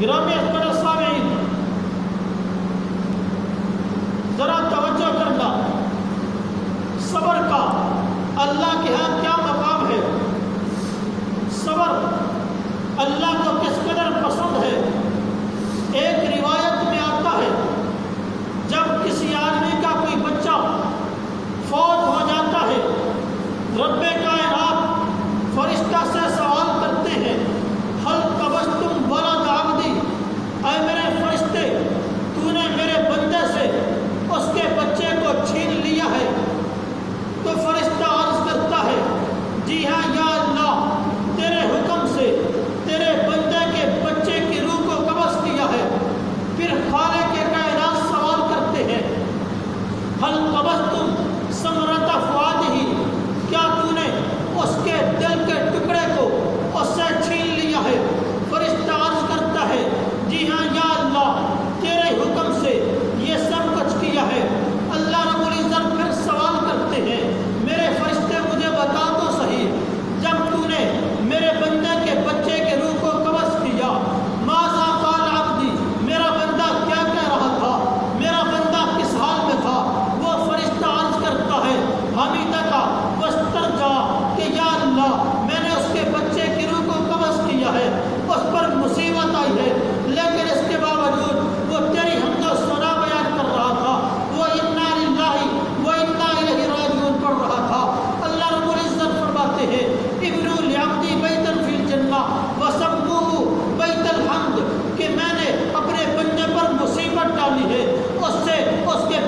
گرامی اکبر سامعین، ذرا توجہ کرنا، صبر کا اللہ کے ہاں کیا مقام ہے، صبر اللہ کو کس قدر پسند ہے۔ ایک روایت میں آتا ہے جب کسی آدمی کا کوئی بچہ فوت ہو جاتا ہے، رب کائنات فرشتہ سے سوال کرتے ہیں، حل قبضتم ولد عبدی، اے میرے فرشتے، تو نے میرے بندے سے اس کے بچے کو چھین لیا ہے؟ تو فرشتہ عرض کرتا ہے، جی ہاں یا اللہ، تیرے حکم سے تیرے بندے کے بچے کی روح کو قبض کیا ہے۔ پھر خالق کائنات سوال کرتے ہیں، حل قبضتم ثمرۃ فؤادہ، کیا تو نے اس کے دل کے ٹکڑے کو اس سے چھین لیا ہے؟ فرشتہ عرض کرتا ہے، جی ہاں یا اللہ، تیرے حکم سے یہ سب کچھ کیا ہے۔ اللہ رب العزت پھر سوال کرتے ہیں، میرے فرشتے مجھے بتا تو صحیح، جب تو نے میرے بندے کے بچے کے روح کو قبض کیا، ماذا قال عبدی، میرا بندہ کیا کہہ رہا تھا، میرا بندہ کس حال میں تھا؟ وہ فرشتہ عرض کرتا ہے، حمیدک واسترجع، کہ یا اللہ، میں نے اس کے بچے کی روح کو قبض کیا ہے، اس پر مصیبت آئی ہے، لیکن اس کے باوجود وہ تیری حمد و ثنا بیان کر رہا تھا، وہ انا للہ و انا الیہ راجعون پڑھ رہا تھا۔ اللہ رب العزت فرماتے ہیں، ابنوا لعبدی بیتا فی الجنہ وسموہ بیت الحمد، کہ میں نے اپنے بندے پر مصیبت ڈالی ہے، اس سے اس کے